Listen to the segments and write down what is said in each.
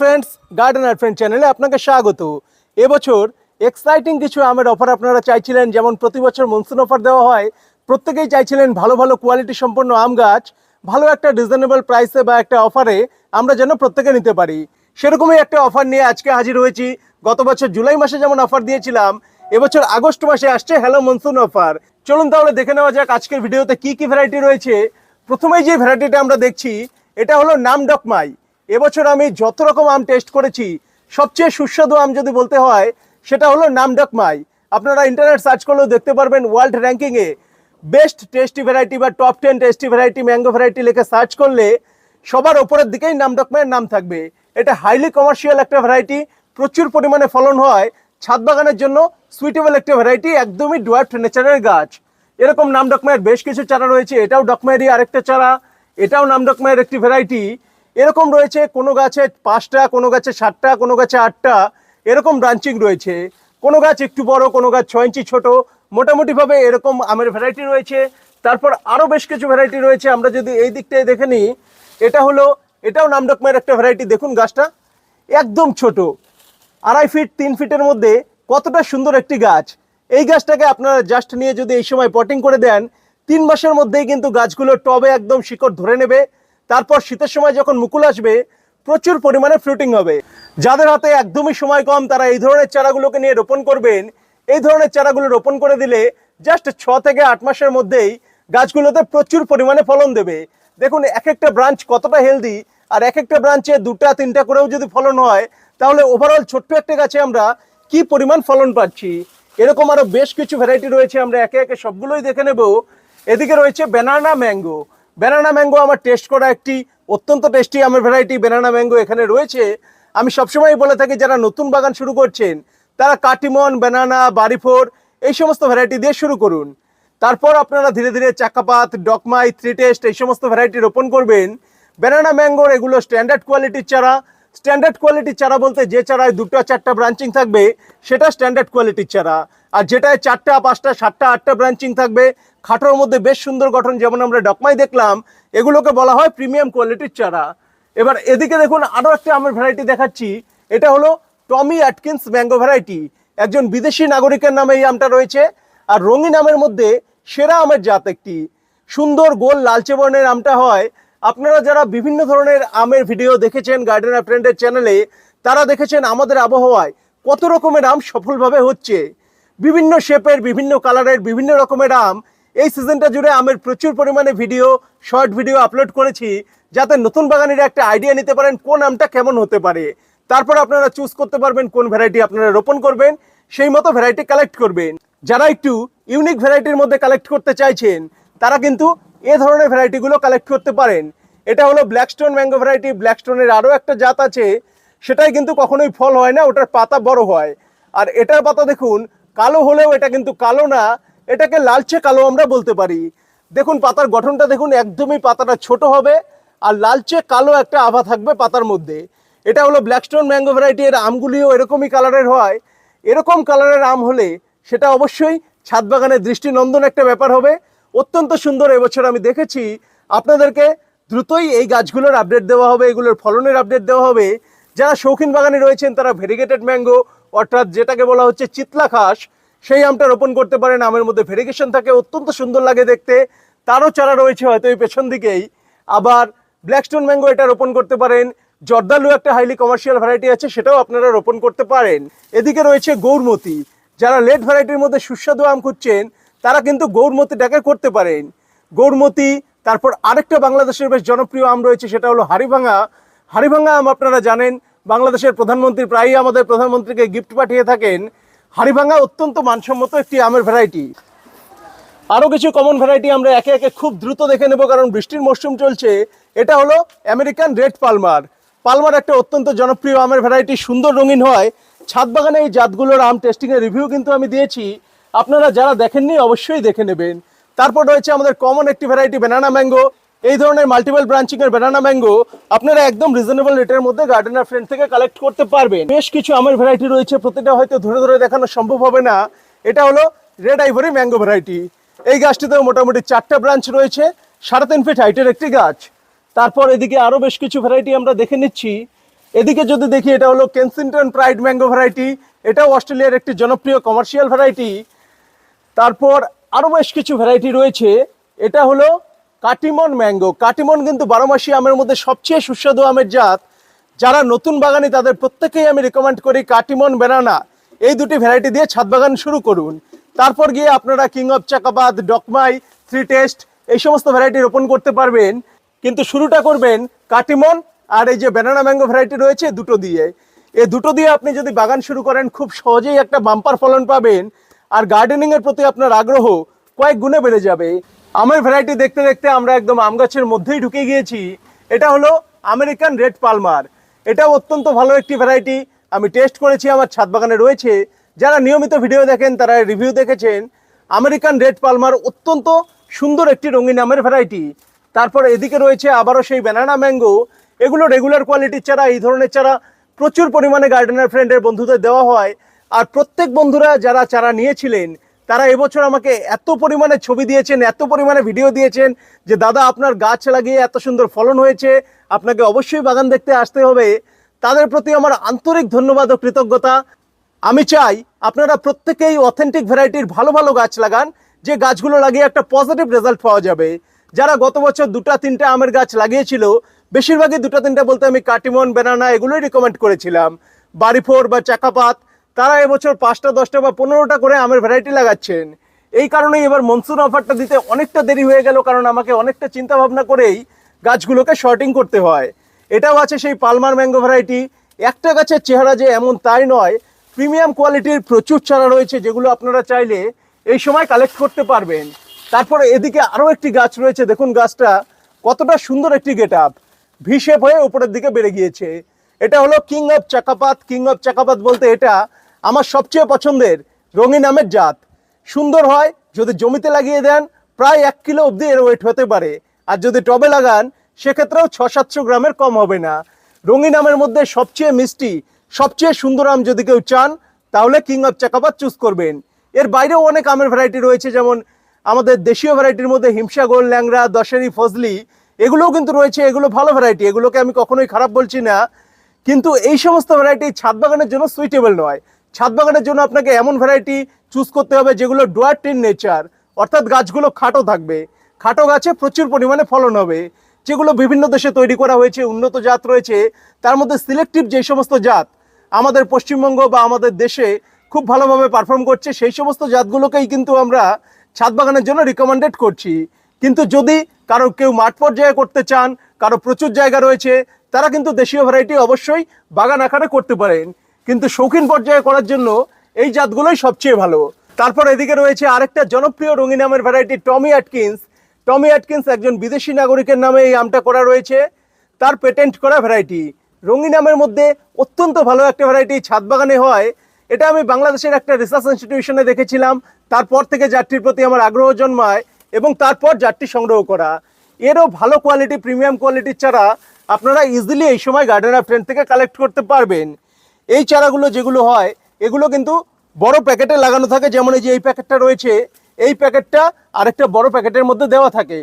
Friends, garden আর friend চ্যানেলে আপনাকে স্বাগত। এবছর এক্সাইটিং কিছু আমের অফার আপনারা চাইছিলেন, যেমন প্রতি বছর মনসুন অফার দেওয়া হয়। প্রত্যেকেই চাইছিলেন ভালো ভালো কোয়ালিটি সম্পন্ন আম গাছ ভালো একটা রিজনেবল প্রাইসে বা একটা অফারে আমরা যেন প্রত্যেকে নিতে পারি। সেরকমই একটা অফার নিয়ে আজকে হাজির হয়েছি। গত বছর জুলাই মাসে যেমন অফার দিয়েছিলাম, এবছর আগস্ট মাসে আসছে হ্যালো মনসুন অফার। চলুন তাহলে দেখে নেওয়া যাক আজকের ভিডিওতে কি কি ভ্যারাইটি রয়েছে। প্রথমেই যে ভ্যারাইটিটা আমরা দেখছি এটা হলো নামডকমাই। এবছর আমি যত রকম আম টেস্ট করেছি সবচেয়ে সুস্বাদু আম যদি বলতে হয় সেটা হলো নামডকমাই। আপনারা ইন্টারনেট সার্চ করলেও দেখতে পারবেন ওয়ার্ল্ড র্যাঙ্কিংয়ে বেস্ট টেস্টি ভ্যারাইটি বা top 10 tasty variety mango variety লিখে সার্চ করলে সবার ওপরের দিকেই নামডকমাইয়ের নাম থাকবে। এটা হাইলি কমার্শিয়াল একটা ভ্যারাইটি, প্রচুর পরিমাণে ফলন হয়, ছাদ বাগানের জন্য সুইটেবল একটা ভ্যারাইটি, একদমই ডুয়ার্ফ নেচারের গাছ। এরকম নামডকমাইয়ের বেশ কিছু চারা রয়েছে। এটাও ডকমাইয়েরই আরেকটা চারা, এটাও নামডকমাইয়ের একটি ভ্যারাইটি। এরকম রয়েছে কোনো গাছে 5টা, কোনো গাছে 7টা, কোনো গাছে 8টা, এরকম ব্রাঞ্চিং রয়েছে। কোনো গাছ একটু বড়, কোনো গাছ 6 ইঞ্চি ছোট, মোটামুটিভাবে এরকম আমের ভ্যারাইটি রয়েছে। তারপর আরও বেশ কিছু ভ্যারাইটি রয়েছে। আমরা যদি এই দিকটায় দেখে নিই, এটাও নামডকমাইয়ের একটা ভ্যারাইটি। দেখুন গাছটা একদম ছোট, 2.5 ফিট 3 ফিটের মধ্যে কতটা সুন্দর একটি গাছ। এই গাছটাকে আপনারা জাস্ট নিয়ে যদি এই সময় পটিং করে দেন, 3 মাসের মধ্যেই কিন্তু গাছগুলো টবে একদম শিকড় ধরে নেবে। তারপর শীতের সময় যখন মুকুল আসবে প্রচুর পরিমাণে ফ্রুটিং হবে। যাদের হাতে একদমই সময় কম তারা এই ধরনের চারাগুলোকে নিয়ে রোপণ করবেন। এই ধরনের চারাগুলো রোপণ করে দিলে জাস্ট 6 থেকে 8 মাসের মধ্যেই গাছগুলোতে প্রচুর পরিমাণে ফলন দেবে। দেখুন এক একটা ব্রাঞ্চ কতটা হেলদি, আর এক একটা ব্রাঞ্চে 2টা 3টা করেও যদি ফলন হয় তাহলে ওভারঅল ছোট্ট একটা গাছে আমরা কি পরিমাণ ফলন পাচ্ছি। এরকম আরও বেশ কিছু ভ্যারাইটি রয়েছে, আমরা একে একে সবগুলোই দেখে নেব। এদিকে রয়েছে ব্যানানা ম্যাঙ্গো। ব্যানানা ম্যাঙ্গো আমার টেস্ট করা একটি অত্যন্ত টেস্টি আমের ভ্যারাইটি ব্যানানা ম্যাঙ্গো এখানে রয়েছে। আমি সবসময় বলে থাকি যারা নতুন বাগান শুরু করছেন তারা কাটিমন, ব্যানানা, বাড়িফোর এই সমস্ত ভ্যারাইটি দিয়ে শুরু করুন। তারপর আপনারা ধীরে ধীরে চাকাপাত, ডকমাই, 3 টেস্ট এই সমস্ত ভ্যারাইটি রোপণ করবেন। ব্যানানা ম্যাঙ্গোর এগুলো স্ট্যান্ডার্ড কোয়ালিটির চারা। স্ট্যান্ডার্ড কোয়ালিটির চারা বলতে যে চারায় 2টা 4টা ব্রাঞ্চিং থাকবে সেটা স্ট্যান্ডার্ড কোয়ালিটির চারা, আর যেটায় 4টা 5টা 7টা 8টা ব্রাঞ্চিং থাকবে খাটোর মধ্যে বেশ সুন্দর গঠন যেমন আমরা ডকমাই দেখলাম, এগুলোকে বলা হয় প্রিমিয়াম কোয়ালিটির চারা। এবার এদিকে দেখুন আরও একটা আমের ভ্যারাইটি দেখাচ্ছি। এটা হলো টমি অ্যাটকিন্স ম্যাঙ্গো ভ্যারাইটি। একজন বিদেশি নাগরিকের নামে এই আমটা রয়েছে, আর রঙিন আমের মধ্যে সেরা আমের জাত একটি। সুন্দর গোল লালচে বর্ণের আমটা হয়। আপনারা যারা বিভিন্ন ধরনের আমের ভিডিও দেখেছেন গার্ডেন আর ফ্রেন্ডের চ্যানেলে, তারা দেখেছেন আমাদের আবহাওয়ায় কত রকমের আম সফলভাবে হচ্ছে। বিভিন্ন শেপের, বিভিন্ন কালারের, বিভিন্ন রকমের আম। এই সিজনটা জুড়ে আমের প্রচুর পরিমাণে ভিডিও, শর্ট ভিডিও আপলোড করেছি, যাতে নতুন বাগানিরা একটা আইডিয়া নিতে পারেন কোন আমটা কেমন হতে পারে। তারপর আপনারা চুজ করতে পারবেন কোন ভ্যারাইটি আপনারা রোপণ করবেন, সেই মতো ভ্যারাইটি কালেক্ট করবেন। যারা একটু ইউনিক ভ্যারাইটির মধ্যে কালেক্ট করতে চাইছেন তারা কিন্তু এ ধরনের ভ্যারাইটিগুলো কালেক্ট করতে পারেন। এটা হলো ব্ল্যাকস্টোন ম্যাঙ্গো ভ্যারাইটি। ব্ল্যাকস্টোনের আরও একটা জাত আছে, সেটাই কিন্তু কখনোই ফল হয় না, ওটার পাতা বড় হয়। আর এটার পাতা দেখুন কালো হলেও এটা কিন্তু কালো না, এটাকে লালচে কালো আমরা বলতে পারি। দেখুন পাতার গঠনটা দেখুন, একদমই পাতাটা ছোট হবে আর লালচে কালো একটা আভা থাকবে পাতার মধ্যে। এটা হলো ব্ল্যাকস্টোন ম্যাঙ্গো ভ্যারাইটি। এর আমগুলিও এরকমই কালারের হয়। এরকম কালারের আম হলে সেটা অবশ্যই ছাদ বাগানের দৃষ্টিনন্দন একটা ব্যাপার হবে। অত্যন্ত সুন্দর। এবছর আমি দেখেছি আপনাদেরকে দ্রুতই এই গাছগুলোর আপডেট দেওয়া হবে, এগুলোর ফলনের আপডেট দেওয়া হবে। যারা শৌখিন বাগানে রয়েছেন তারা ভেরিগেটেড ম্যাঙ্গো, অর্থাৎ যেটাকে বলা হচ্ছে চিতলা ঘাস, সেই আমটা রোপণ করতে পারেন। আমের মধ্যে ভেরিগেশন থাকে, অত্যন্ত সুন্দর লাগে দেখতে। তারও চারা রয়েছে হয়তো এই পেছন দিকেই। আবার ব্ল্যাকস্টোন ম্যাঙ্গো এটা রোপণ করতে পারেন। জর্দালু একটা হাইলি কমার্শিয়াল ভ্যারাইটি আছে, সেটাও আপনারা রোপণ করতে পারেন। এদিকে রয়েছে গৌরমতি। যারা লেট ভ্যারাইটির মধ্যে সুস্বাদু আম খুঁজছেন তারা কিন্তু গৌরমতিটাকে করতে পারেন। গৌরমতি। তারপর আরেকটা বাংলাদেশের বেশ জনপ্রিয় আম রয়েছে, সেটা হলো হাড়িভাঙা। হাড়িভাঙা আম আপনারা জানেন বাংলাদেশের প্রধানমন্ত্রী প্রায়ই আমাদের প্রধানমন্ত্রীকে গিফট পাঠিয়ে থাকেন। হাড়িভাঙা অত্যন্ত মানসম্মত একটি আমের ভ্যারাইটি। আরও কিছু কমন ভ্যারাইটি আমরা একে একে খুব দ্রুত দেখে নেব, কারণ বৃষ্টির মরশুম চলছে। এটা হলো আমেরিকান রেড পালমার। পালমার একটা অত্যন্ত জনপ্রিয় আমের ভ্যারাইটি, সুন্দর রঙিন হয়। ছাদ বাগানে এই জাতগুলোর আম টেস্টিংয়ের রিভিউ কিন্তু আমি দিয়েছি, আপনারা যারা দেখেননি অবশ্যই দেখে নেবেন। তারপর রয়েছে আমাদের কমন একটি ভ্যারাইটি ব্যানানা ম্যাঙ্গো। এই ধরনের মাল্টিপল ব্রাঞ্চিংয়ের ব্যানানা ম্যাঙ্গো আপনারা একদম রিজনেবল রেটের মধ্যে গার্ডেনার ফ্রেন্ড থেকে কালেক্ট করতে পারবেন। বেশ কিছু আমের ভ্যারাইটি রয়েছে, প্রতিটা হয়তো ধরে ধরে দেখানো সম্ভব হবে না। এটা হলো রেড আইভরি ম্যাঙ্গো ভ্যারাইটি। এই গাছটিতেও মোটামুটি 4টা ব্রাঞ্চ রয়েছে, 3.5 ফিট হাইটের একটি গাছ। তারপর এদিকে আরও বেশ কিছু ভ্যারাইটি আমরা দেখে নিচ্ছি। এদিকে যদি দেখি, এটা হলো কেনসিংটন প্রাইড ম্যাঙ্গো ভ্যারাইটি, এটাও অস্ট্রেলিয়ার একটি জনপ্রিয় কমার্শিয়াল ভ্যারাইটি। তারপর আরও বেশ কিছু ভ্যারাইটি রয়েছে। এটা হলো কাটিমন ম্যাঙ্গো। কাটিমন কিন্তু 12 মাসি আমের মধ্যে সবচেয়ে সুস্বাদু আমের জাত। যারা নতুন বাগানি তাদের প্রত্যেকেই আমি রেকমেন্ড করি কাটিমন বেনানা এই দুটি ভ্যারাইটি দিয়ে ছাদ বাগান শুরু করুন। তারপর গিয়ে আপনারা কিং অফ চাকাবাদ, ডকমাই, থ্রি টেস্ট এই সমস্ত ভ্যারাইটি রোপণ করতে পারবেন। কিন্তু শুরুটা করবেন কাটিমন আর এই যে ব্যানানা ম্যাঙ্গো ভ্যারাইটি রয়েছে দুটো দিয়ে। এই দুটো দিয়ে আপনি যদি বাগান শুরু করেন খুব সহজেই একটা বাম্পার ফলন পাবেন, আর গার্ডেনিংয়ের প্রতি আপনার আগ্রহ কয়েক গুণে বেড়ে যাবে। আমের ভ্যারাইটি দেখতে দেখতে আমরা একদম আম গাছের মধ্যেই ঢুকে গিয়েছি। এটা হলো আমেরিকান রেড পালমার। এটাও অত্যন্ত ভালো একটি ভ্যারাইটি, আমি টেস্ট করেছি, আমার ছাদ বাগানে রয়েছে। যারা নিয়মিত ভিডিও দেখেন তারা রিভিউ দেখেছেন। আমেরিকান রেড পালমার অত্যন্ত সুন্দর একটি রঙিন আমের ভ্যারাইটি। তারপর এদিকে রয়েছে আবারও সেই ব্যানানা ম্যাঙ্গো। এগুলো রেগুলার কোয়ালিটির চারা, এই ধরনের চারা প্রচুর পরিমাণে গার্ডেনার ফ্রেন্ডের বন্ধুদের দেওয়া হয়। আর প্রত্যেক বন্ধুরা যারা চারা নিয়েছিলেন তারা এবছর আমাকে এত পরিমাণে ছবি দিয়েছেন, এত পরিমাণে ভিডিও দিয়েছেন যে দাদা আপনার গাছ লাগিয়ে এত সুন্দর ফলন হয়েছে, আপনাকে অবশ্যই বাগান দেখতে আসতে হবে। তাদের প্রতি আমার আন্তরিক ধন্যবাদ ও কৃতজ্ঞতা। আমি চাই আপনারা প্রত্যেকেই অথেন্টিক ভ্যারাইটির ভালো ভালো গাছ লাগান, যে গাছগুলো লাগিয়ে একটা পজিটিভ রেজাল্ট পাওয়া যাবে। যারা গত বছর 2-3টে আমের গাছ লাগিয়েছিল, বেশিরভাগই 2-3টে বলতে আমি কাটিমন, বেনানা এগুলোই রিকমেন্ড করেছিলাম, বাড়িফোর বা চাকাপাত, তারা এবছর 5টা 10টা বা 15টা করে আমের ভ্যারাইটি লাগাচ্ছেন। এই কারণেই এবার মনসুন অফারটা দিতে অনেকটা দেরি হয়ে গেল, কারণ আমাকে অনেকটা চিন্তা ভাবনা করেই গাছগুলোকে শর্টিং করতে হয়। এটাও আছে সেই পালমার ম্যাঙ্গো ভ্যারাইটি। একটা গাছের চেহারা যে এমন তাই নয়, প্রিমিয়াম কোয়ালিটির প্রচুর চারা রয়েছে যেগুলো আপনারা চাইলে এই সময় কালেক্ট করতে পারবেন। তারপরে এদিকে আরও একটি গাছ রয়েছে, দেখুন গাছটা কতটা সুন্দর একটি গেট আপ, ভি শেপ হয়ে উপরের দিকে বেড়ে গিয়েছে। এটা হলো কিং অফ চাকাপাত। কিং অফ চাকাপাত বলতে এটা আমার সবচেয়ে পছন্দের রঙিন আমের জাত। সুন্দর হয়, যদি জমিতে লাগিয়ে দেন প্রায় 1 কিলো অবধি এর ওয়েট হতে পারে, আর যদি টবে লাগান সেক্ষেত্রেও 600-700 গ্রামের কম হবে না। রঙিন আমের মধ্যে সবচেয়ে মিষ্টি, সবচেয়ে সুন্দর আম যদি কেউ চান তাহলে কিং অফ চাকাপাত চুজ করবেন। এর বাইরেও অনেক আমের ভ্যারাইটি রয়েছে, যেমন আমাদের দেশীয় ভ্যারাইটির মধ্যে হিমসাগর, ল্যাংড়া, দশেরি, ফজলি এগুলোও কিন্তু রয়েছে। এগুলো ভালো ভ্যারাইটি, এগুলোকে আমি কখনোই খারাপ বলছি না। কিন্তু এই সমস্ত ভ্যারাইটি ছাদ বাগানের জন্য সুইটেবল নয়। ছাদ বাগানের জন্য আপনাকে এমন ভ্যারাইটি চুজ করতে হবে যেগুলো ডোয়ার্ট ইন নেচার, অর্থাৎ গাছগুলো খাটো থাকবে, খাটো গাছে প্রচুর পরিমাণে ফলন হবে। যেগুলো বিভিন্ন দেশে তৈরি করা হয়েছে, উন্নত জাত রয়েছে, তার মধ্যে সিলেক্টিভ যে সমস্ত জাত আমাদের পশ্চিমবঙ্গ বা আমাদের দেশে খুব ভালোভাবে পারফর্ম করছে, সেই সমস্ত জাতগুলোকেই কিন্তু আমরা ছাদ বাগানের জন্য রিকমেন্ডেড করছি। কিন্তু যদি কারো কেউ মাঠ পর্যায়ে করতে চান, কারো প্রচুর জায়গা রয়েছে, তারা কিন্তু দেশীয় ভ্যারাইটি অবশ্যই বাগান আকারে করতে পারেন, কিন্তু শৌখিন পর্যায়ে করার জন্য এই জাতগুলোই সবচেয়ে ভালো। তারপর এদিকে রয়েছে আরেকটা জনপ্রিয় রঙিন আমের ভ্যারাইটি টমি অ্যাটকিন্স। টমি অ্যাটকিন্স একজন বিদেশি নাগরিকের নামে এই আমটা করা রয়েছে, তার পেটেন্ট করা ভ্যারাইটি। রঙিন আমের মধ্যে অত্যন্ত ভালো একটা ভ্যারাইটি, ছাদ বাগানে হয়। এটা আমি বাংলাদেশের একটা রিসার্চ ইনস্টিটিউশনে দেখেছিলাম, তারপর থেকে জাতটির প্রতি আমার আগ্রহ জন্মায় এবং তারপর জাতটি সংগ্রহ করা। এরও ভালো কোয়ালিটি, প্রিমিয়াম কোয়ালিটির চারা আপনারা ইজিলি এই সময় গার্ডেনার ফ্রেন্ড থেকে কালেক্ট করতে পারবেন। এই চারাগুলো যেগুলো হয় এগুলো কিন্তু বড় প্যাকেটে লাগানো থাকে, যেমন এই যে এই প্যাকেটটা রয়েছে, এই প্যাকেটটা আরেকটা বড় প্যাকেটের মধ্যে দেওয়া থাকে।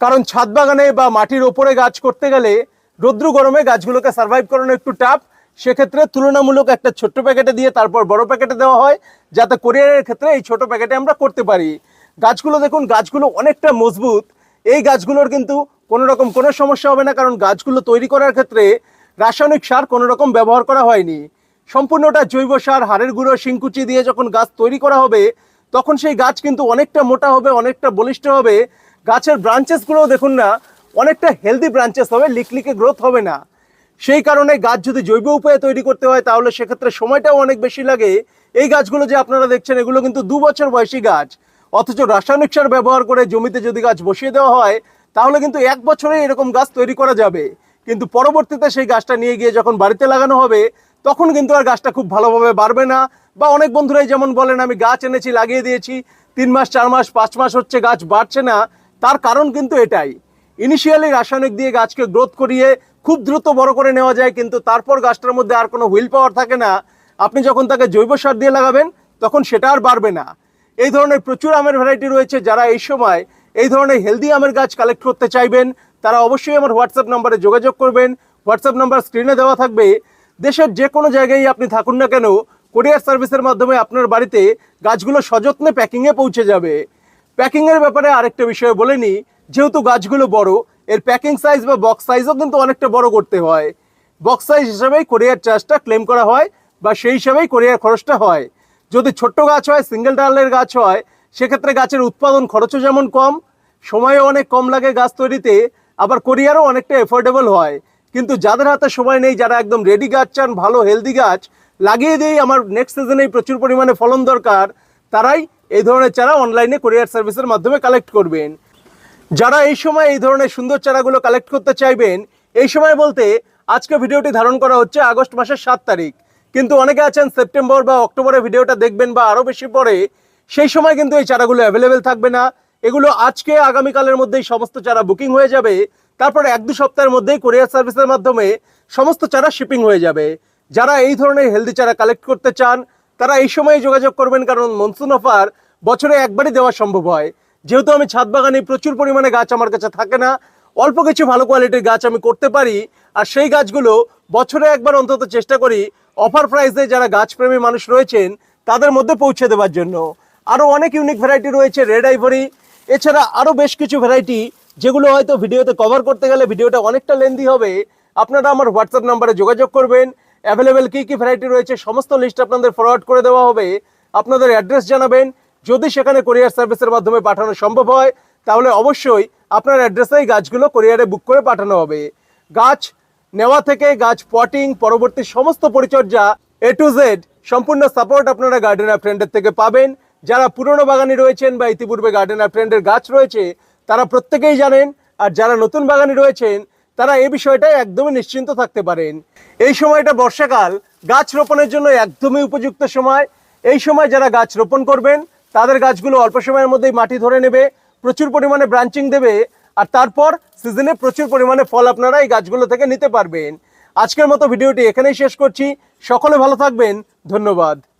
কারণ ছাদ বাগানে বা মাটির ওপরে গাছ করতে গেলে রৌদ্র গরমে গাছগুলোকে সার্ভাইভ করানো একটু টাফ। সেক্ষেত্রে তুলনামূলক একটা ছোট্ট প্যাকেটে দিয়ে তারপর বড় প্যাকেটে দেওয়া হয়, যাতে কোরিয়ারের ক্ষেত্রে এই ছোট প্যাকেটে আমরা করতে পারি। গাছগুলো দেখুন, গাছগুলো অনেকটা মজবুত। এই গাছগুলোর কিন্তু কোনো রকম কোনো সমস্যা হবে না, কারণ গাছগুলো তৈরি করার ক্ষেত্রে রাসায়নিক সার কোনো রকম ব্যবহার করা হয়নি। সম্পূর্ণটা জৈব সার, হাড়ের গুঁড়ো, শিংকুচি দিয়ে যখন গাছ তৈরি করা হবে তখন সেই গাছ কিন্তু অনেকটা মোটা হবে, অনেকটা বলিষ্ঠ হবে। গাছের ব্রাঞ্চেসগুলোও দেখুন না, অনেকটা হেলদি ব্রাঞ্চেস হবে, লিকলিকে গ্রোথ হবে না। সেই কারণে গাছ যদি জৈব উপায়ে তৈরি করতে হয় তাহলে সেক্ষেত্রে সময়টাও অনেক বেশি লাগে। এই গাছগুলো যে আপনারা দেখছেন এগুলো কিন্তু 2 বছর বয়সী গাছ, অথচ রাসায়নিক সার ব্যবহার করে জমিতে যদি গাছ বসিয়ে দেওয়া হয় তাহলে কিন্তু 1 বছরে এরকম গাছ তৈরি করা যাবে। কিন্তু পরবর্তীতে সেই গাছটা নিয়ে গিয়ে যখন বাড়িতে লাগানো হবে তখন কিন্তু আর গাছটা খুব ভালোভাবে বাড়বে না। বা অনেক বন্ধুরাই যেমন বলেন, আমি গাছ এনেছি, লাগিয়ে দিয়েছি, 3 মাস 4 মাস 5 মাস হচ্ছে গাছ বাড়ছে না। তার কারণ কিন্তু এটাই, ইনিশিয়ালি রাসায়নিক দিয়ে গাছকে গ্রোথ করিয়ে খুব দ্রুত বড় করে নেওয়া যায়, কিন্তু তারপর গাছটার মধ্যে আর কোনো হুইল পাওয়ার থাকে না। আপনি যখন তাকে জৈব সার দিয়ে লাগাবেন তখন সেটা আর বাড়বে না। এই ধরনের প্রচুর আমের ভ্যারাইটি রয়েছে। যারা এই সময় এই ধরনের হেলদি আমের গাছ কালেক্ট করতে চাইবেন তারা অবশ্যই আমার হোয়াটসঅ্যাপ নম্বরে যোগাযোগ করবেন। হোয়াটসঅ্যাপ নাম্বার স্ক্রিনে দেওয়া থাকবে। দেশের যে কোনো জায়গায় আপনি থাকুন না কেন, কোরিয়ার সার্ভিসের মাধ্যমে আপনার বাড়িতে গাছগুলো সযত্নে প্যাকিংয়ে পৌঁছে যাবে। প্যাকিংয়ের ব্যাপারে আরেকটা বিষয় বলে নিই, যেহেতু গাছগুলো বড়, এর প্যাকিং সাইজ বা বক্স সাইজও কিন্তু অনেকটা বড় করতে হয়। বক্স সাইজ হিসাবেই কোরিয়ার চার্জটা ক্লেম করা হয় বা সেই হিসাবেই কোরিয়ার খরচটা হয়। যদি ছোট্ট গাছ হয়, সিঙ্গেল ডালের গাছ হয়, সেক্ষেত্রে গাছের উৎপাদন খরচও যেমন কম, সময়ও অনেক কম লাগে গাছ তৈরিতে, আবার কোরিয়ারও অনেকটা এফোর্ডেবল হয়। কিন্তু যাদের হাতে সময় নেই, যারা একদম রেডি গাছ চান, ভালো হেলদি গাছ লাগিয়ে দিয়েই আমার নেক্সট সিজনেই প্রচুর পরিমাণে ফলন দরকার, তারাই এই ধরনের চারা অনলাইনে কোরিয়ার সার্ভিসের মাধ্যমে কালেক্ট করবেন। যারা এই সময় এই ধরনের সুন্দর চারাগুলো কালেক্ট করতে চাইবেন, এই সময় বলতে আজকে ভিডিওটি ধারণ করা হচ্ছে আগস্ট মাসের 7 তারিখ, কিন্তু অনেকে আছেন সেপ্টেম্বর বা অক্টোবরে ভিডিওটা দেখবেন বা আরও বেশি পরে, সেই সময় কিন্তু এই চারাগুলো অ্যাভেলেবেল থাকবে না। এগুলো আজকে আগামীকালের মধ্যেই সমস্ত চারা বুকিং হয়ে যাবে, তারপরে 1-2 সপ্তাহের মধ্যেই কোরিয়ার সার্ভিসের মাধ্যমে সমস্ত চারা শিপিং হয়ে যাবে। যারা এই ধরনের হেলদি চারা কালেক্ট করতে চান, তারা এই সময় যোগাযোগ করবেন, কারণ মনসুন অফার বছরে একবারই দেওয়া সম্ভব হয়। যেহেতু আমি ছাদ বাগানে প্রচুর পরিমাণে গাছ আমার কাছে থাকে না, অল্প কিছু ভালো কোয়ালিটির গাছ আমি করতে পারি, আর সেই গাছগুলো বছরে একবার অন্তত চেষ্টা করি অফার প্রাইসে যারা গাছপ্রেমী মানুষ রয়েছেন তাদের মধ্যে পৌঁছে দেওয়ার জন্য। আরও অনেক ইউনিক ভ্যারাইটি রয়েছে, রেড আইভরি, এছাড়া আরও বেশ কিছু ভ্যারাইটি যেগুলো হয়তো ভিডিওতে কভার করতে গেলে ভিডিওটা অনেকটা লেন্দি হবে। আপনারা আমার হোয়াটসঅ্যাপ নাম্বারে যোগাযোগ করবেন, অ্যাভেলেবেল কী কী ভ্যারাইটি রয়েছে সমস্ত লিস্ট আপনাদের ফরওয়ার্ড করে দেওয়া হবে। আপনাদের অ্যাড্রেস জানাবেন, যদি সেখানে কোরিয়ার সার্ভিসের মাধ্যমে পাঠানো সম্ভব হয় তাহলে অবশ্যই আপনার অ্যাড্রেসেই গাছগুলো কোরিয়ারে বুক করে পাঠানো হবে। গাছ নেওয়া থেকে গাছ পটিং, পরবর্তী সমস্ত পরিচর্যা A to Z সম্পূর্ণ সাপোর্ট আপনারা গার্ডেনার ফ্রেন্ডের থেকে পাবেন। যারা পুরনো বাগানি রয়েছেন বা ইতিপূর্বে গার্ডেনার ফ্রেন্ডের গাছ রয়েছে তারা প্রত্যেকেই জানেন, আর যারা নতুন বাগানি রয়েছেন তারা এই বিষয়টায় একদমই নিশ্চিন্ত থাকতে পারেন। এই সময়টা বর্ষাকাল, গাছ রোপণের জন্য একদমই উপযুক্ত সময়। এই সময় যারা গাছ রোপণ করবেন তাদের গাছগুলো অল্প সময়ের মধ্যেই মাটি ধরে নেবে, প্রচুর পরিমাণে ব্রাঞ্চিং দেবে, আর তারপর সিজনে প্রচুর পরিমাণে ফল আপনারা এই গাছগুলো থেকে নিতে পারবেন। আজকের মতো ভিডিওটি এখানেই শেষ করছি। সকলে ভালো থাকবেন, ধন্যবাদ।